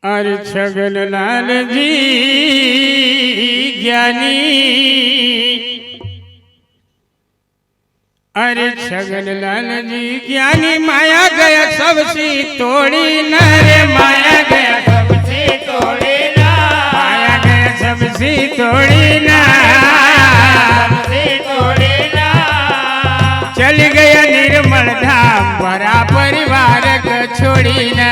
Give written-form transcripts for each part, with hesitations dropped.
अरे छगन लाल जी ज्ञानी, अरे छगन लाल जी ज्ञानी, माया गया सबसे तोड़ी न रे, माया गया सबसे तोड़ी ना, माया गया सबसे तोड़ी ना, सबसे तोड़ी ना। चल गया निर्मल धाम भरा परिवार को छोड़ी ना,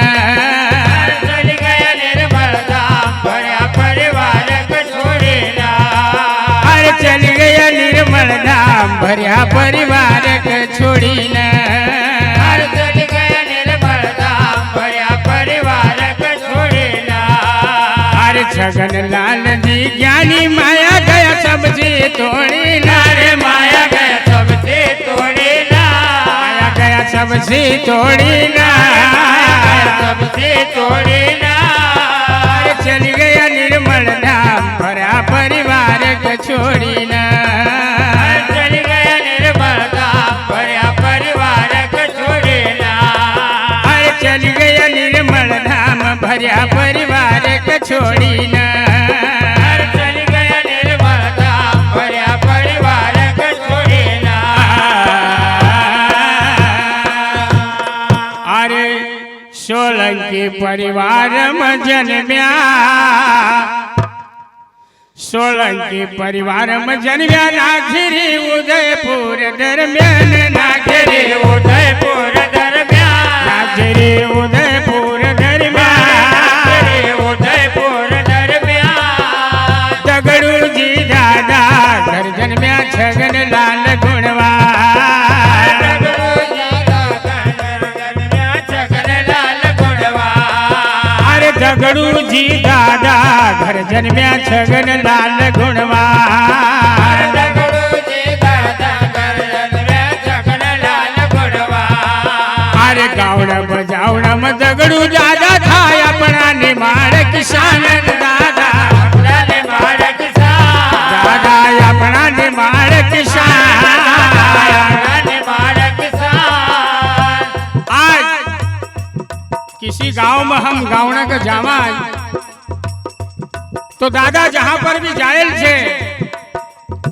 चल गया निर्मल धाम भरा परिवार को छोड़ी ना, अरे चल गया निर्मल धाम भरा परिवार को छोड़ी ना, अरे चल गया निर्मल धाम भरा परिवार को छोड़ी ना। अरे छगन लाल जी ज्ञानी, माया गया सबसे तोड़ी ना रे, माया गया सबसे तोड़ी ना, माया गया सबसे तोड़ी ना, सबसे तोड़ी ना। अरे चल गया निर्मल धाम भरा परिवार को छोड़ी ना, चल गया निर्मल धाम भरा परिवार को छोड़ी ना, अरे चल गया निर्मल धाम भरा परिवार को छोड़ी ना, अरे चल गया निर्मल धाम भरा परिवार को छोड़ी ना। अरे सोलंकी परिवार में जन्म्या, सोलंकी परिवार में जन्म्या, नागरी उदयपुर दरम्यान, नागरी उदयपुर दरम्यान, नागरी उदयपुर दरम्यान, नागरी उदयपुर दरम्यान। दगड़ू जी दादा घर जन्म्या छगन लाल गुणवान, दगड़ू जी दादा घर जन्म्या छगन लाल गुणवान, अरे दगड़ू जी दादा घर जन्म्या छगन लाल गुणवान, दगड़ू जी दादा घर जन्म्या छगन लाल गुणवान। अरे गावड़ा बजावड़ा में दगड़ू दादा था अपना निमाड़ किसान, दादा अपना निमाड़ किसान, दादा अपना निमाड़ किसान, अपना निमाड़ किसान। आज किसी गांव में हम गावड़ा का जावा तो दादा जहां पर भी जायल छे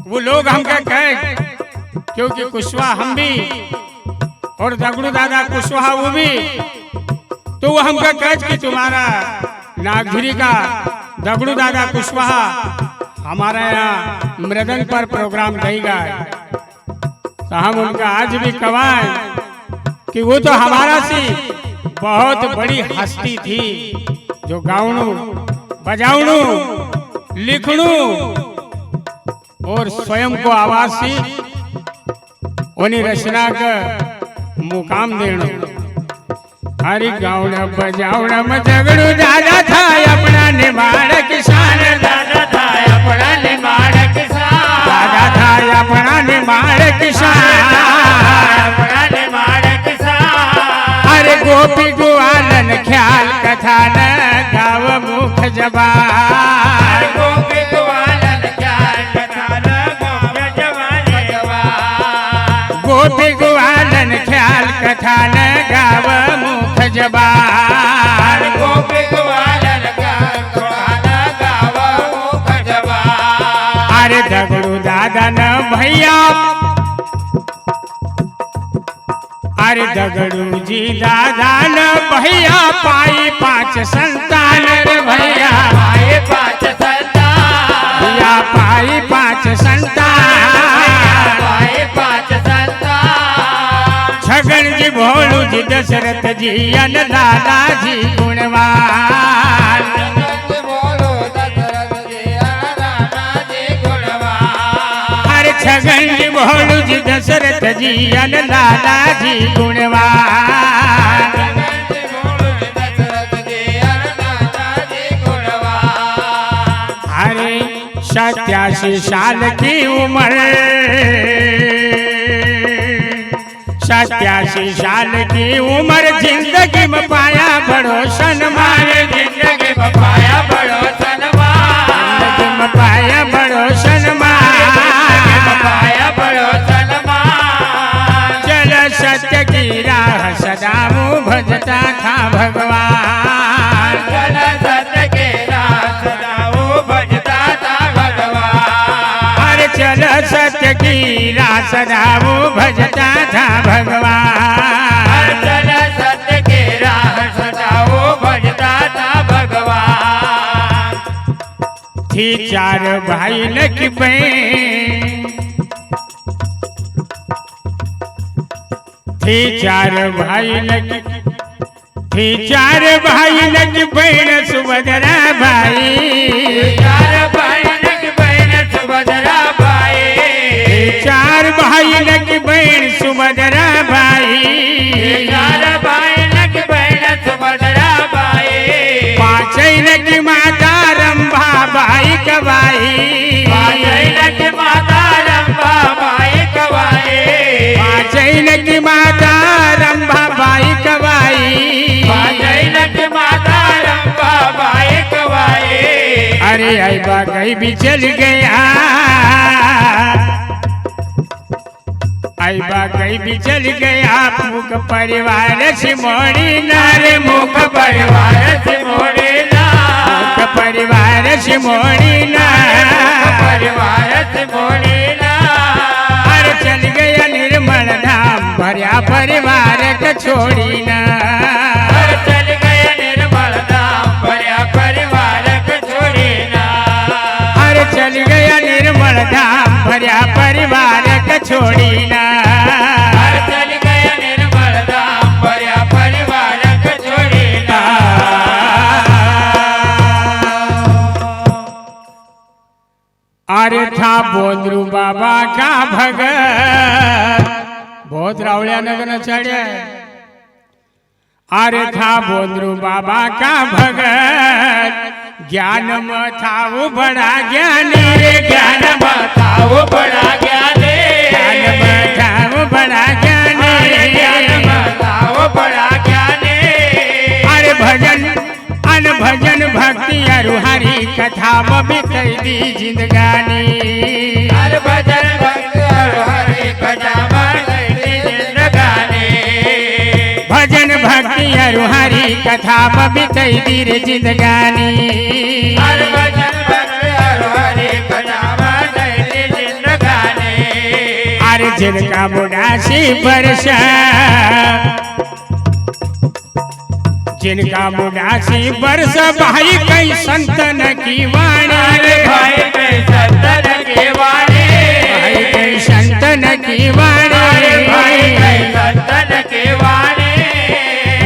वो लोग हमका कहे, क्योंकि कुशवाहा हम भी और दगड़ू दादा कुशवाहा वो भी, तो वो हमका कहे कि तुम्हारा नागधुरी का दगड़ू दादा कुशवाहा हमारा यहाँ मृदंग पर प्रोग्राम देगा। तो हम उनका आज भी कवाएं कि वो तो हमारा सी बहुत बड़ी हस्ती थी, जो गाउणू बजाउणू लिखणू और स्वयं को आवाज सी उन्हीं रचना का मुकाम देणो। हरि गाउणा बजाउणा में दगड़ू दादा था अपना निमाड़ किसान, दादा था अपना निमाड़ किसान, दादा था अपना निमाड़ किसान, अपना निमाड़ किसान। अरे गोपी ग्वालन ख्याल कथा न गाव मुख जबान, गोपी ग्वालन ख्याल कथा न मुख जबान, गोपी ग्वालन ख्याल कथा न गाव मुख जबान, गोपी ग्वालन ख्याल कथा न गाव मुख जबान। अरे दगड़ू दादा न भैया, अरे दगड़ू जी दादा न भैया पाई 5 संतान रे भैया, पाई 5 संतान, भैया पाई 5 संतान, पाई 5 संतान। छगन जी भोलू जी दशरथ जी अन दादा जी गुणवान, छगन जी भोलू जी दशरथ जी अन लाला जी गुणवान, अरे 87 साल की उम्र, 87 साल की उम्र, जिंदगी में पाया बड़ो सन्मान, जिंदगी में पाया बड़ो सन्मान, जिंदगी में पाया बड़ो सन्मान, पाया बड़ो सन्मान। चल सत्य की राह सदा भजता था भगवान, सदाओ भजता था भगवान। अचल सत्य के राह सदाओ भजता था भगवान। थी 4 भाई की बहन, थी 4 भाई थी 4 भाई की बहन सुभद्रा भाई। 4 भाई की बहन सुभद्रा भाई। 4 भाई की बहन सुभद्रा भाई। 4 भाई की बहन सुभद्रा भाई। 5 की माता रंभा बाई कबाई। 5 की माता रंभा बाई कबाई। 5 की माता रंभा बाई कबाई। 5 की माता रंभा बाई कबाई। अरे आई बा गई भी चल गया, आई बा गई भी चल गया मुख परिवार से मोड़ी नारे। मुख परिवार से मोड़ी ना। मुख परिवार से मोड़ी ना। परिवार से मोड़ी ना। अरे चल गया निर्मल धाम भरिया परिवार के छोड़ी ना। अरे चल गया निर्मल धाम भरिया परिवार के छोड़ी ना। अरे चल गया निर्मल धाम भरिया परिवार के छोड़ी ना। अरे चल गया निर्मल धाम भरिया परिवार के छोड़ी ना। अरे था बोंदरू बाबा का भगत, बहुत रावलिया नगर चढ़िया। अरे था बोंदरू बाबा का भगत, ज्ञान में था वो बड़ा ज्ञानी रे। ज्ञान में था वो बड़ा ज्ञानी। ज्ञान में था वो बड़ा ज्ञानी। ज्ञान में था वो बड़ा ज्ञानी। अरे भजन अन भजन भक्ति अरुहरी कथा में बिताई दी जिंदगानी। हर भजन भक्ति अरुहरी कथा में बिताई दी जिंदगानी। भजन भक्ति अरुहरी कथा में बिताई दी रे जिंदगानी। हर भजन भक्ति अरुहरी कथा में बिताई दी जिंदगानी। अरे जिनका मुडासी बरसा, जिनका मुडासी बरस भाई कई संतन की वाणी। भाई कई संतन की वाणी। भाई कई संतन की वाणी। भाई कई संतन की वाणी।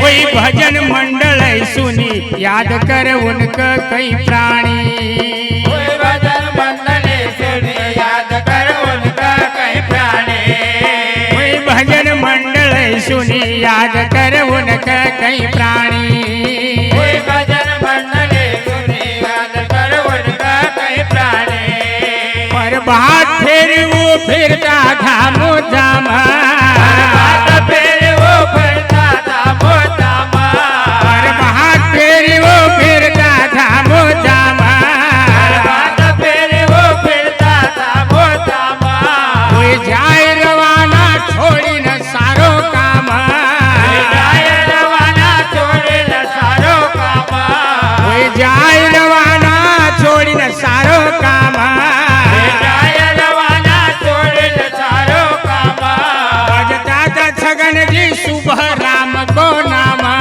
वही भजन मंडल सुनी याद कर उनका कई प्राणी। कोई भजन मंडल सुनी याद कर उनका कई प्राणी। वही भजन मंडल सुनी याद कर उनका कई प्राणी। कोई भजन मंडल सुनी याद कर उनका कई प्राणी। पर बात फिर वो फिरता था मोजामा। बात फिर वो फिरता था मोजामा। पर बात फिर वो फिरता था मोजामा। बात फिर वो फिरता था मोजामा। कोई जाए रवाना छोड़ी न सारो काम। जाय रवाना छोड़ी न सारो काम। कोई जाए रवाना छोड़ी न सारो काम। जाय रवाना छोड़ी न सारो काम। बजता था छगन जी सुबह राम को नामा।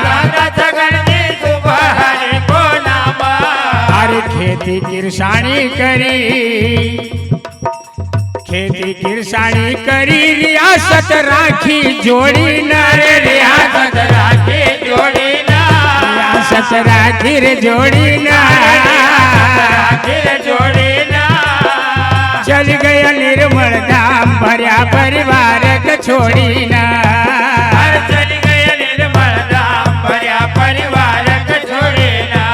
दादा छगन जी सुबह हरि को नामा। अरे खेती किरसानी करी, खेती किरसानी करी रियासत राखी जोड़ी ना रे। रियासत राखी जोड़ी ना। रियासत राखी रे जोड़ी ना। राखी जोड़ी ना। चल गया निर्मल धाम भरिया परिवार के छोड़ी ना। हर चल गया निर्मल धाम भरिया परिवार के छोड़ी ना।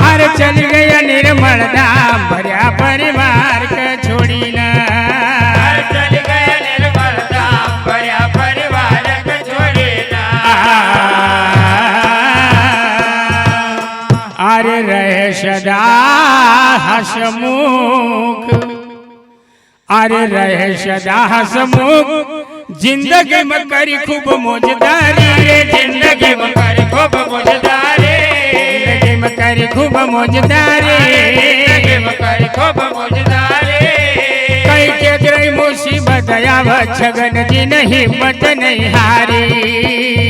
हर चल गया निर्मल धाम भरिया परिवार के छोड़ी ना। हर चल गया निर्मल धाम भरिया परिवार के छोड़ी ना। अरे रहे सदा हसमुख, अरे रहे सदा हसमुख, जिंदगी में करी खूब मौजदारी रे। जिंदगी में करी खूब मौजदारी। जिंदगी में करी खूब मौजदारी। जिंदगी में करी खूब मौजदारी। कई के मुसीबत बताया छगन जी ने हिम्मत नहीं हारी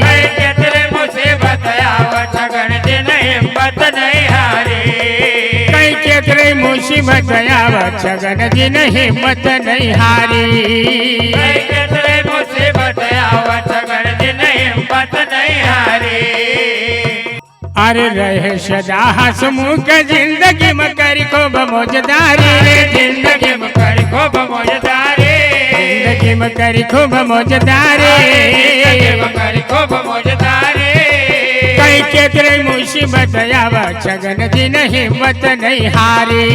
कई केतरे मुसीबत आव छगन जी ने हिम्मत नहीं हारी कई केतरे मुसीबत आव छगन जी ने हिम्मत नहीं हारी कई केतरे मुसीबत आव छगन जी ने हिम्मत नहीं हारी अरे रहे सदा हसमुख जिंदगी में करी खूब मौजदारी रे जिंदगी में करी खूब मौजदारी जिंदगी में करी खूब मौजदारी जिंदगी में करी खूब मौजदारी कई केतरे मुसीबत आवा छगन जी ने हिम्मत नहीं हारी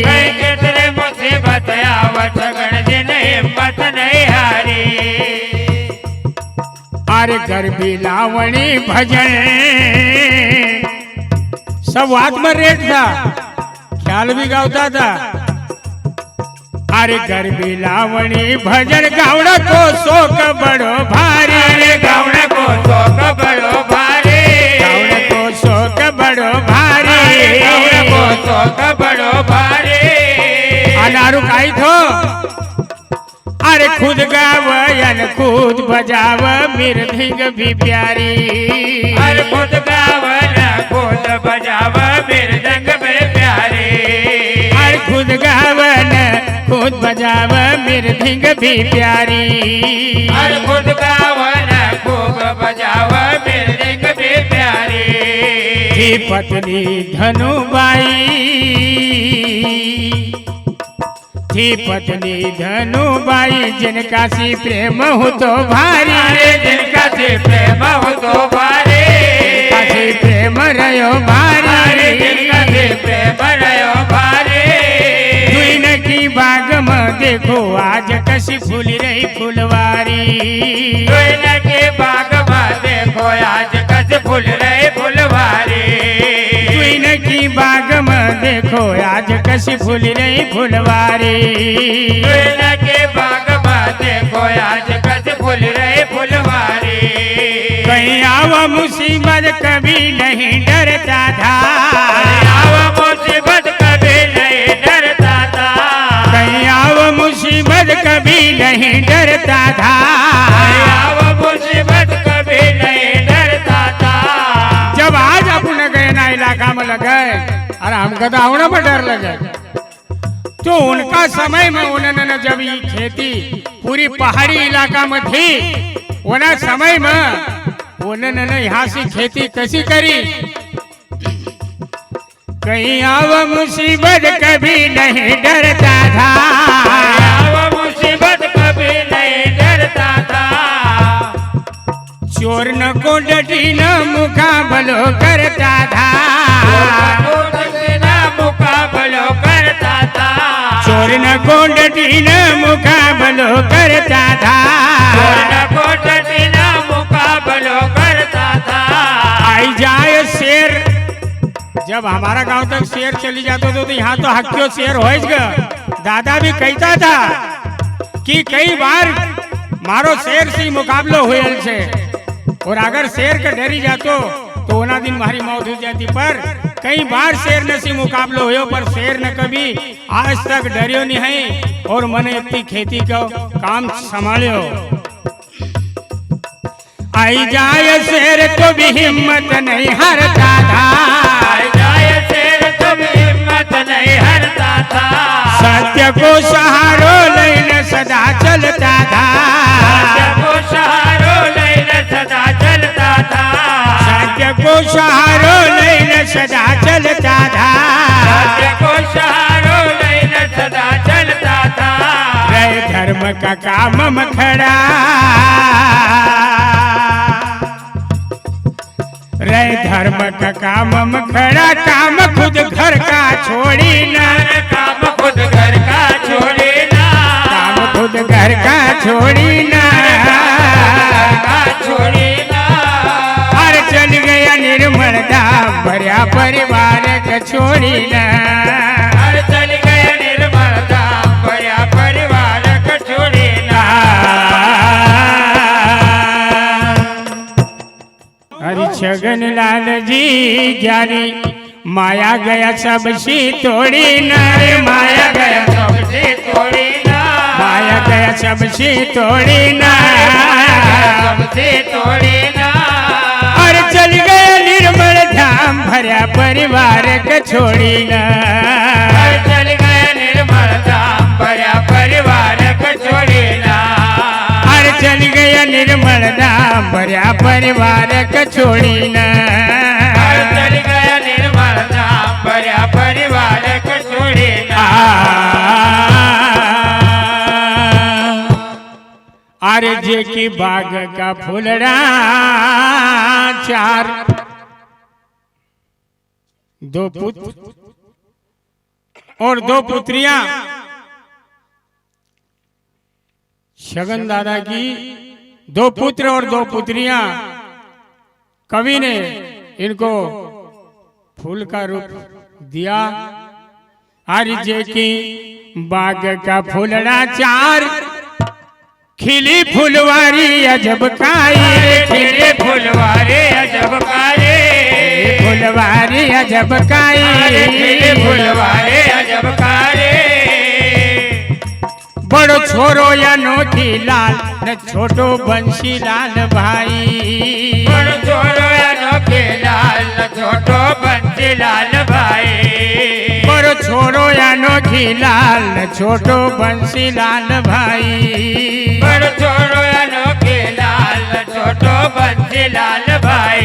कई केतरे मुसीबत आव छगन जी ने हिम्मत नहीं हारी अरे गरबी लावणी भजन सब आत्मरेट था ख्याल भी गाता था अरे गरबी लावणी भजन गावड़ा को शोक बड़ो भारी अरे गावड़ा को शोक बड़ो भारी गावड़ा को शोक बड़ो भारी गावड़ा को शोक बड़ो भारी अनारू काई थो अरे खुद गावयन खुद बजाव मृदंग भी प्यारी अरे खुद गावन खुद बजाव मृदंग में प्यारे अरे खुद गावन खुद बजाव मृदंग भी प्यारी अरे खुद गावन खूब बजाव मृदंग में प्यारे थी पत्नी धनुबाई थी पत्नी धनुबाई जिनका सी प्रेम हो तो भारी अरे जिनका से प्रेम हो तो भारी जिनका सी प्रेम रहो भारी अरे जिनका से प्रेम रहो भारी दुइन की बाग में देखो आज कसी फूल रही फुलवारी दुइन के बाग में देखो आज कस फूल रही फुलवारी दुइन की बाग में देखो आज कसी फूल रही फुलवारी दुइन के बाग में देखो आज कस फूल रही फुलवारी कहीं आवा मुसीबत कभी नहीं डरता था आवा मुसीबत कभी नहीं डरता था कहीं आवा मुसीबत कभी नहीं डरता था आवा मुसीबत कभी नहीं डरता था जब आज अपने गए ना इलाका में लगे अरे हमको तो आउना में डर लगे तो उनका समय में उन्होंने जब ये खेती पूरी पहाड़ी इलाका में थी उन समय में उन्होंने यहाँ से खेती कैसी करी कहीं आव मुसीबत कभी नहीं डरता था आवा मुसीबत कभी नहीं डरता था चोर न को डटी न मुकाबलो करता था मुकाबलो करता था चोर न को डटी न मुकाबलो करता था मुकाबलो करता था आई जाए शेर जब हमारा गांव तक शेर चली जाता तो यहाँ तो हक्कियों शेर होएगा दादा भी कहता था कि कई बार मारो शेर से मुकाबलो हुए से और अगर शेर का डरी जातो तो उना दिन हमारी मौत हो जाती पर कई बार शेर न से मुकाबलो हुए पर शेर न कभी आज तक डरियो नहीं है और मने इतनी खेती का काम संभालियो आई जाए शेर तो भी हिम्मत नहीं हारता था जाए शेर तो भी हिम्मत नहीं हारता था सत्य को सहारो लेने सदा चलता था सत्य को सहारो लेने सदा चलता था सत्य को सहारो लेने सदा चलता था सत्य को सहारो लेने सदा चलता था रहे धर्म का काम में खड़ा रहे धर्म का काम में खड़ा काम खुद घर का छोड़ी ना काम खुद घर का छोड़ी ना काम खुद घर का छोड़ी ना छोड़ी ना और चल गया निर्मल धाम भरिया परिवार का छोड़ी ना और चल गया निर्मल धाम भरिया परिवार का छोड़ी ना हरि छगन लाल जी ज्ञानी माया गया सबसी तोड़ी ना रे माया गया सबसे तोड़ी ना माया गया सबसे तोड़ी ना सबसे तोड़ी ना और चल गए निर्मल धाम भरा परिवार के छोड़ी ना चल गए निर्मल धाम भरा परिवार को छोड़ी ना और चल गया निर्मल धाम भरा परिवार के छोड़ी ना चल गया निर्मल धाम भरा परिवार को छोड़ी ना अरे जे की बाग का फूलड़ा चार दो पुत्र और दो पुत्रियां शगन दादा की दो पुत्र और दो पुत्रियां कवि ने इनको फूल का रूप दिया। हर जे की बाग का फूलड़ा चार खिली फुलवारी अजब काई खिले फुलवारे अजब कारे फुलवारी अजब खिले काई फुलवारे अजब कारे बड़ो छोरो या नोटी लाल न छोटो बंशी लाल भाई बड़ छोरो अनोखे लाल छोटो बंसी लाल भाई बड़ो छोरो या नोटी लाल न छोटो बंशी लाल भाई बड़ छोरो अनोखे लाल छोटो बंसी लाल भाई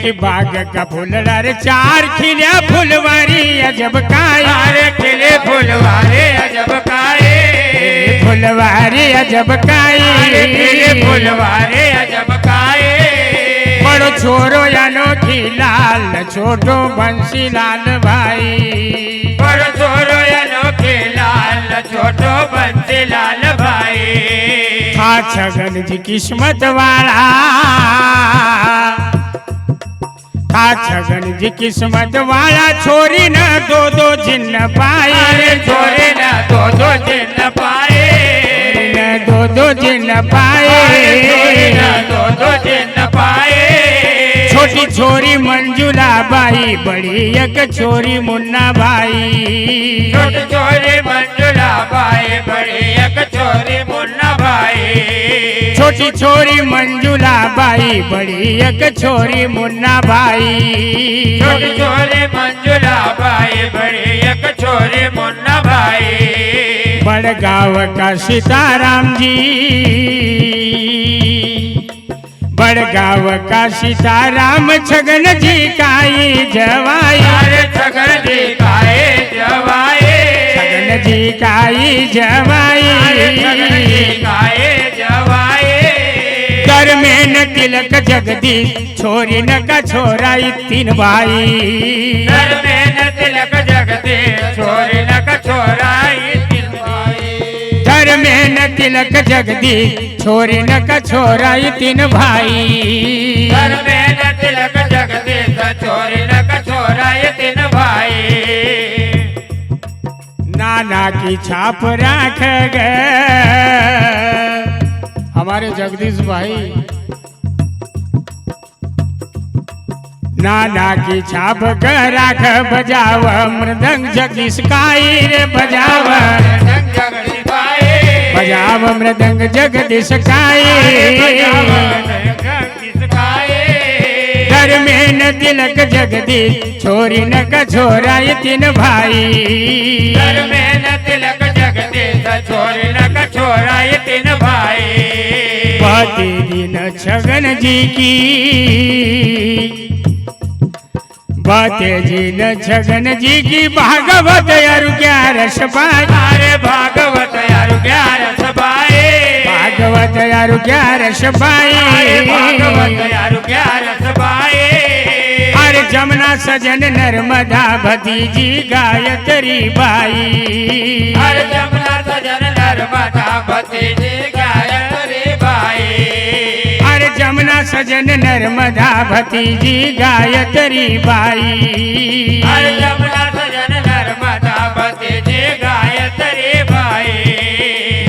की बाग का फूलड़ा रे चार खिलिया फुलवारी अजब काई सारे खिले फुलवारे अजब कारे फुलवारी अजब खिले काई फुलवारे अजब कारे बड़ो छोरो या नोटी लाल न छोटो बंशी लाल भाई बड़ छोरो अनोखे लाल छोटो बंसी लाल भाई था छगन जी किस्मत वाला था छगन जी किस्मत वाला छोरी न दो दो जिन्न पाई अरे छोरे ना दो जिन्न पाए न दो दो जिन्न छोरे पाए ना दो जिन्न पाए छोटी छोरी मंजुला बाई बड़ी एक छोरी मुन्ना भाई छोटे छोरे मंजुला भाई बड़ी एक छोरी मुन्ना भाई छोटी छोरी मंजुला बाई बड़ी एक छोरी मुन्ना भाई छोटे छोरे मंजुला भाई बड़ी एक छोरी मुन्ना भाई बड़गांव का सीताराम जी बड़गांव का सीताराम छगन जी काई जवाई अरे छगन जी काए जवाए छगन जी काई अरे छगन जी जवाई काए जवाए कर में न तिलक जगदीश छोरी न का छोरा तीन भाई घर में न तिलक जगते छोरी न कछोराई तीन भाई घर में न तिलक जगदीश छोरी न का छोरा तीन भाई घर में न तिलक जगते छोरी न कछोराई तीन भाई नाना की छाप राख गए हमारे जगदीश भाई नाना की छाप कर राख बजाव मृदंग जगदीश काई रे बजाव जगदीश भाई बजाव मृदंग जगदीश काई जगदीश भाई घर में न तिलक जगदीश छोरी न का छोरा तीन भाई घर में न तिलक जगते छोरी न कछोराई तीन भाई पति दिन छगन जी की बाते जी न छगन जी की भागवत अरु ग्यारस पाई अरे भागवत यार ग्यारस भाई भागवत अरु ग्यारस अरे भागवत पाई यार ग्यारस भाई अरे जमुना सजन नर्मदा भतीजी गायत्री बाई हर जमुना सजन नर्मदा भतीजी गायत्री भाई अरे जमुना सजन नर्मदा भतीजी गायत्री बाई हर जमुना सजन नर्मदा भतीजी गायत्री भाई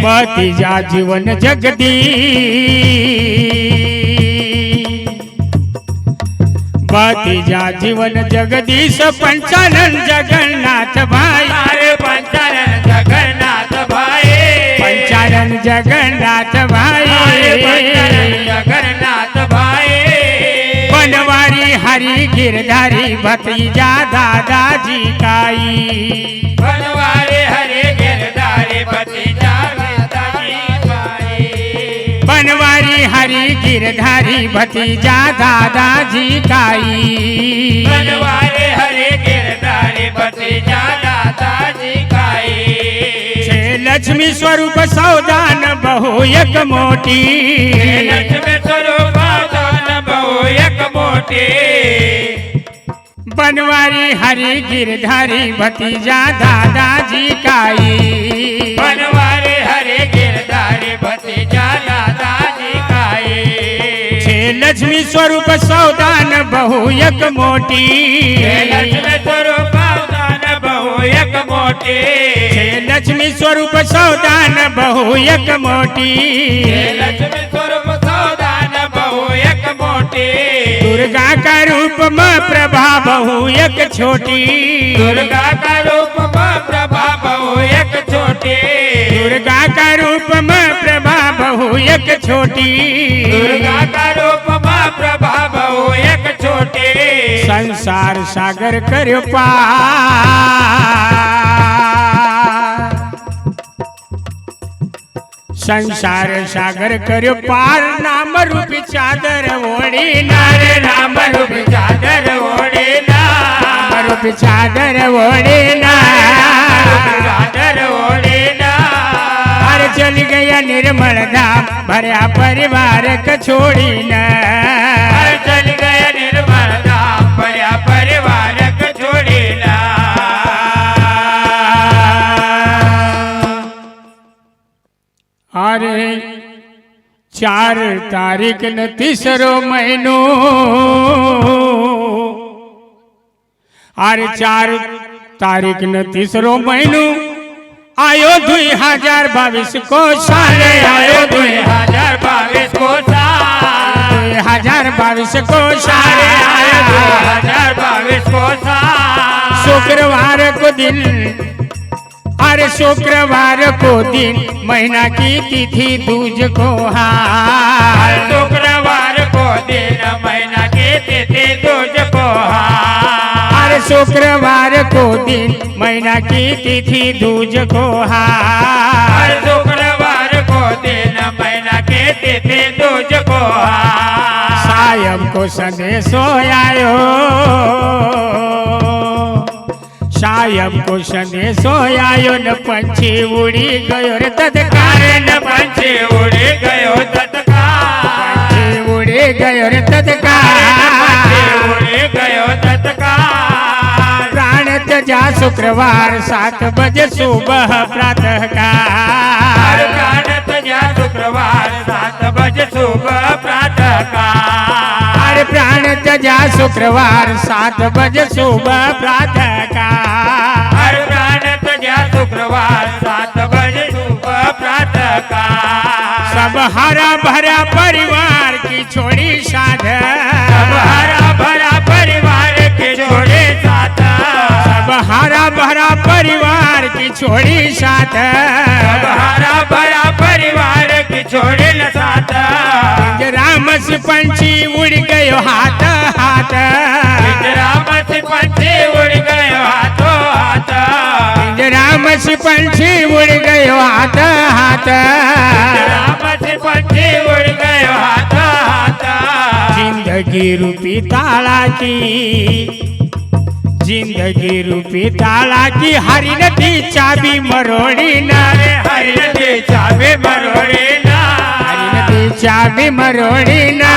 भतीजा जीवन जगदी भतीजा जीवन जगदीश पंचानन जगन्नाथ भाई अरे पंचानन जगन्नाथ भाई पंचानन जगन्नाथ अरे भाई बंदर जगन्नाथ भाई बनवारी हरि गिरधारी भतीजा दादाजी काई बनवारे हरे गिरधारी भतीजा दादाजी भाई बनवारी हरि गिरधारी भतीजा दादाजी काई बनवारे हरे गिरधारी भतीजा दादाजी काई छे लक्ष्मी स्वरूप सौदान बहु एक मोटी लक्ष्मी स्वरूप दान बहु एक मोटी बनवारी हरि गिरधारी भतीजा दादाजी काई बनवारे हरे गिरधारी भतीजा दादाजी काई छे लक्ष्मी स्वरूप सौदान बहु एक मोटी लक्ष्मी स्वरूप दान बहु एक मोटी छे लक्ष्मी स्वरूप सौदान बहु एक मोटी लक्ष्मी स्वरूप सौदान बहु एक मोटी दुर्गा का रूप में प्रभा बहु एक छोटी दुर्गा का रूप में प्रभा बहु एक छोटी दुर्गा का रूप में प्रभा बहु एक छोटी दुर्गा का रूप में प्रभा बहु एक छोटी संसार सागर कर्यो पार संसार सागर कर्यो पार नाम रूपी चादर ओढ़ी नारे नाम रूप चादर ओढ़े ना नाम रूपी चादर ओढ़ी ना चादर ओढ़े ना अरे चल गया निर्मल धाम भरया परिवार क छोड़ी न चल गया निर्मल धाम भया परिवार को छोड़े ना अरे 4 तारीख न तीसरो महीनो अरे 4 तारीख न तीसरो महीनो आयो 2022 को साल आयो 2022 को साल 2022 को साल आयो 2022 को साल शुक्रवार को दिन अरे शुक्रवार को दिन महीना की तिथि दूज को हार शुक्रवार को दिन महीना के तिथि दूज को हार अरे शुक्रवार को दिन महीना की तिथि दूज को हार शुक्रवार को दिन महीना के तिथि दूज को हार सायम को संदेशो आयो सायम को संदेशो आयो न पंछी उड़ी गयो रे तत्काल न पंछी उड़ी गयो तत्काल पंछी उड़ी गयो रे तत्काल उड़ी गयो तत्काल प्राण त्यजा शुक्रवार 7 बजे सुबह प्रातः काल प्राण त्यजा शुक्रवार 7 बजे सुबह प्रातः काल अरे प्राण त्यजा शुक्रवार 7 बजे सुबह प्रातः काल प्राण त्यजा शुक्रवार 7 बजे सुबह प्रातः काल सब हरा भरा परिवार की छोड़ी साध सब हरा भरा परिवार के छोड़े साथ सब हरा भरा परिवार की छोड़ी साथ सब हरा भरा परिवार के छोड़े न साथ राम से पंछी उड़ गयो हाथ हाथ राम से पंछी उड़ गयो हाथों हाथ राम से पंछी उड़ गयो हाथ हाथ राम से पंछी उड़ गयो हाथ हाथ जिंदगी रूपी ताला की जिंदगी रूपी ताला की हरी नदी चाबी मरोड़ी ना हरि नदी चाबी मरोड़ी ना हरी नदी चाबी मरोड़ी ना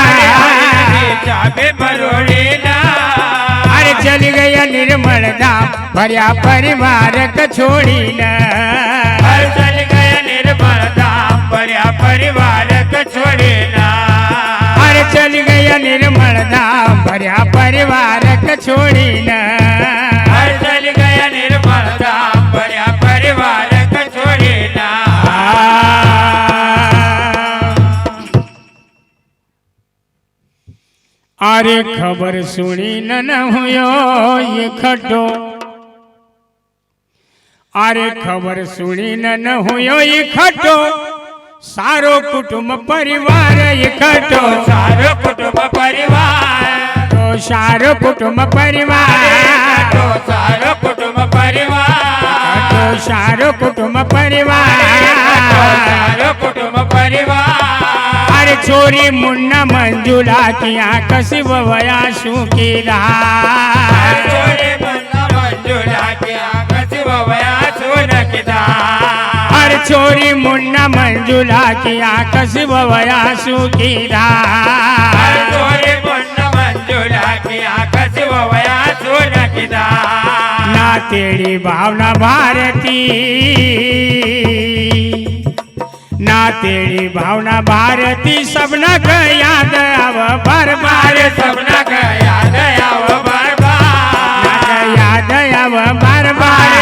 चाबी मरोड़ी ना अरे चल गया निर्मल धाम भरिया परिवार क छोड़ी न चल गया निर्मल धाम भरिया परिवार को छोड़े ना अरे चल गया निर्मल धाम भरिया परिवार क छोड़ी न चल गया निर्मल धाम भरिया परिवार को छोड़े ना अरे खबर सुनी न हुयो ये खड्डो अरे खबर सुनी न हुयो ये खड्डो सारो कुटुंब परिवार इकट्ठो सारो कुटुंब परिवार तो सारो कुटुंब परिवार तो सारो कुटुंब परिवार तो सारो कुटुंब परिवार सारो कुटुंब परिवार अरे छोरी मुन्ना मंजुला किया कसी वया शू की चोरी मुन्ना मंजुला की आकाशी वया सुन किदा अरे छोरी मुन्ना मंजुला किया कसी वया शू की चोरी मुन्ना मंजुला की आकाशी वया सुन किदा ना तेरी भावना भारती ना तेरी भावना भारती सबना का याद आव बार बार सबना का याद आव बार बार याद आव बार बार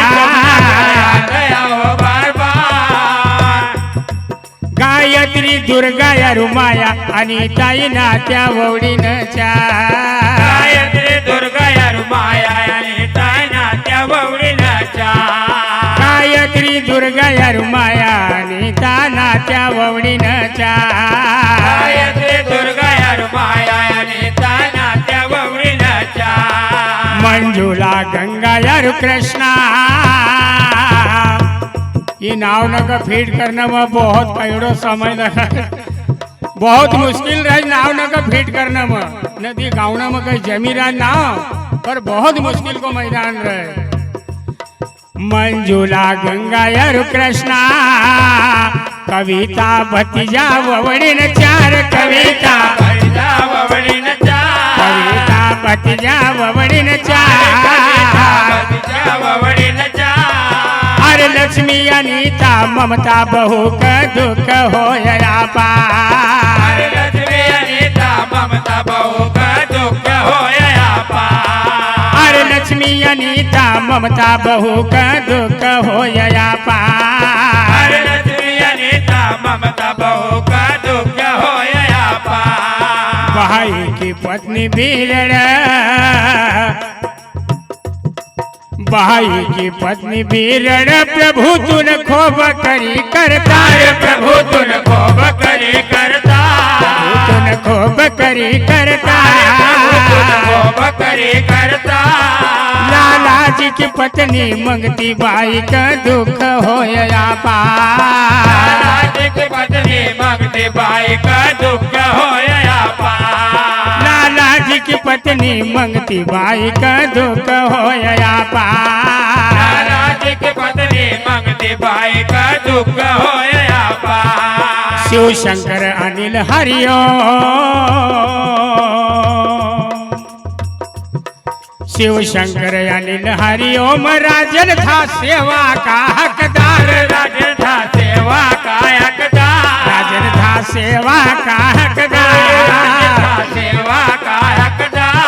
याद आव बार बार गायत्री दुर्गा रुमाया आणि ताई नात्या ववडीनच्या गायत्री दुर्गा या रुमाया आणि ताना त्या ववडीलाच्या गायत्री दुर्गा रुमाया आणि ताना त्या ववडीनच्या गायत्री दुर्गा या रुमाया आणि ताना त्या ववडीलाच्या मंजुला गंगा यारु कृष्णा ये नाव नका फीट करने में बहुत कईड़ो समय लगा बहुत मुश्किल रहे नाव नका फीट करने में नदी गाँव में कहीं जमी रहा नाव पर बहुत मुश्किल को मैदान रहे मंजुला गंगा यारु कृष्णा कविता भतीजा ववडीन चार कविता भतीजा ववडीलाच्या कविता भतीजा ववडीन चार भतीजा ववडीलाच्या अरे लक्ष्मी अनीता ममता बहु का दुख होया पार लक्ष्मी अनिता ममता बहु का दुःख होया पार अरे लक्ष्मी अनीता ममता बहु का दुख होया पार लक्ष्मी अनिता ममता बहु का दुःख होया पार भाई की पत्नी बीरड़ भाई की पत्नी बीरड़ प्रभु तुन खोब करी करता प्रभु तुन खोब करे करता तुन खोब करी करता खोब करे करता लाला जी की पत्नी मंगती बाई का दुख होया पार राधिक पत्नी मंगती बाई का दुःख होया पार लाला जी की पत्नी मंगती बाई का दुख होया पार राधिक पत्नी मंगती बाई का दुःख होया पार शिव शंकर अनिल हरिओ शिव शंकर अनिल हरिओम राजन था सेवा का हकदार राजन था सेवा का हकदार राजन था सेवा का हकदार सेवा का हकदार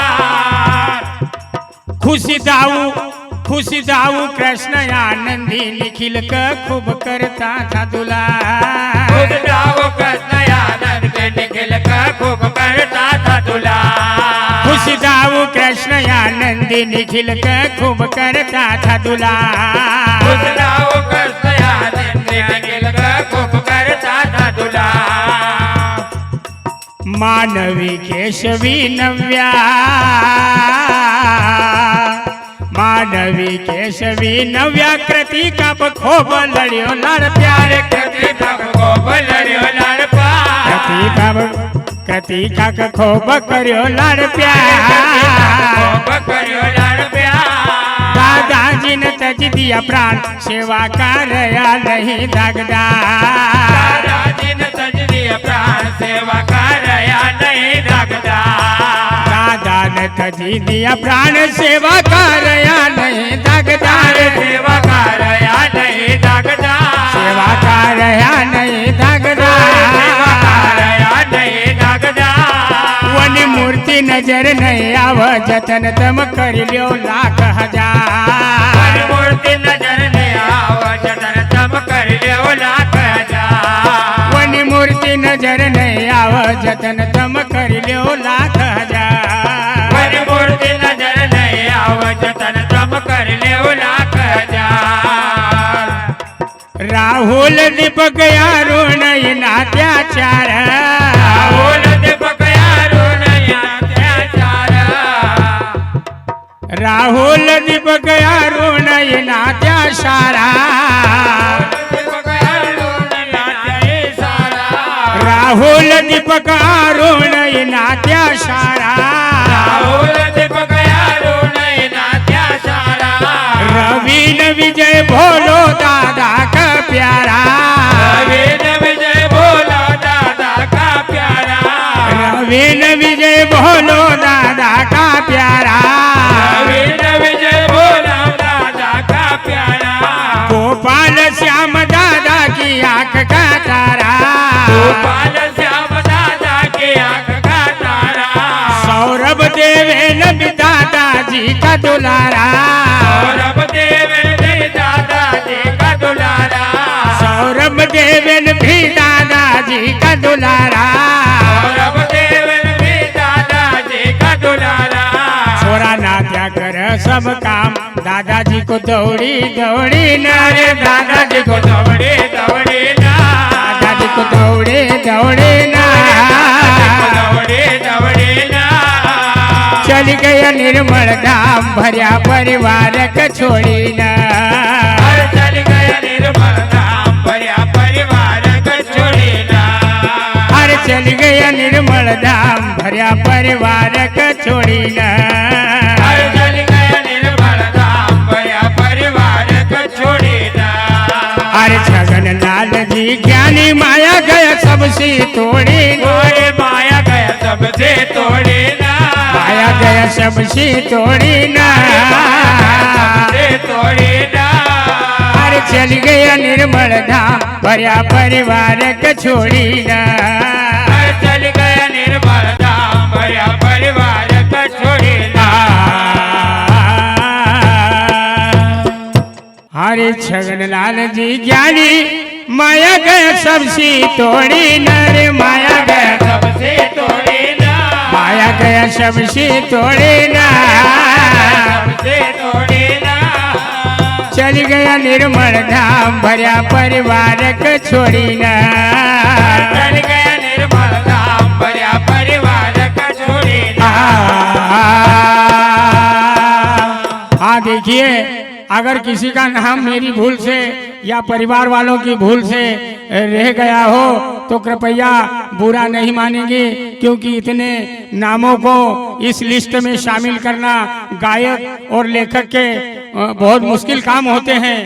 खुशी दाऊ कृष्ण आनंदी निखिल का खूब करता था दुला खुद जाओ कृष्ण आनंद के निखिल का खूब करता था तुला खुशी दाऊ कृष्ण आनंदी निखिल का खूब करता था दुला खुद जाओ कृष्ण आनंद के निखिल का खूब करता था तुला मानवी केशवी नव्या मानवी केशवी नव्या कृति का खूब लड़ियो लड़ प्यार कृति तब खूब लड़ियो लड़ पार कृति का खूब करियो लड़ प्यार खूब करियो लड़ प्यार दादाजी ने तज दिया प्राण सेवा कार्या नहीं दागदार दादाजी ने तज दिया प्राण सेवा कार्या नहीं दागदार दादा ने तज दिया प्राण सेवा कार्या नहीं दागदार सेवा कार्या नहीं दागदार सेवा कार्या नहीं दागदार सेवा कार्या नहीं दागदार वनी मूर्ति नजर नहीं आव जतन तम कर लियो लाख हजार मूर्ति नजर नहीं आव जतन तम कर लियो लाख हजार वनी मूर्ति नजर नहीं आव जतन तम कर लियो लाख हजार मूर्ति नजर नहीं आव जतन तम कर लियो लाख हजार राहुल दीपक अरुण नात्याचार राहुल दीपक अरुण नात्याचार राहुल दीपक अरुण नात्याचारा दीपक अरुण नात्याचारा राहुल दीपक अरुण नात्याचारा राहुल दीपक अरुण नात्याचारा रवीन विजय भोलो दादा का प्यारा रवीन विजय भोला दादा का प्यारा रवीन विजय भोलो दादा का प्यारा रवीन विजय भोला दादा का प्यारा गोपाल श्याम दादा की आंख का तारा गोपाल श्याम दादा के आंख का तारा सौरभ देवेन भी दादाजी का दुलारा सौरभ देवेन भी दादाजी का दुलारा सौरभ देवेन भी दादाजी का दुलारा सौरभ देवेन भी दादाजी का दुलारा छोरा नात्या कर सब काम दादाजी को दौड़ी दौड़ी नारे दादाजी को दौड़े दौड़े ना दादाजी को दौड़े दौड़े ना दौड़े दौड़े ना चल गया निर्मल धाम भरिया परिवार के छोड़ी ना हर चल गया निर्मल धाम भरिया परिवार को छोड़ी ना हर चल गया निर्मल धाम भरिया परिवार के छोड़ी ना हर चल गया निर्मल धाम भरिया परिवार को छोड़ी ना अरे छगन लाल जी ज्ञानी माया गया सबसे तोड़ी ना तोड़े माया गया सबसे तोड़े ना माया गया सबसे तोड़ी ना सबसे तोड़े ना अरे चल गया निर्मल धाम भरिया परिवार के छोड़ी ना हर चल गया निर्मल धाम भरिया परिवार को छोड़ी ना हरे छगन लाल जी ज्ञानी माया गया सबसे तोड़ी न रे माया गया सबसे तोड़े ना माया गया सबसे तोड़ी ना सबसे तोड़े ना चल गया निर्मल धाम भरिया परिवार के छोड़ी ना चल गया निर्मल धाम भरिया परिवार को छोड़ी ना हाँ देखिए अगर किसी का नाम मेरी भूल से या परिवार वालों की भूल से रह गया हो तो कृपया बुरा नहीं मानेंगे क्योंकि इतने नामों को इस लिस्ट में शामिल करना गायक और लेखक के बहुत मुश्किल काम होते हैं।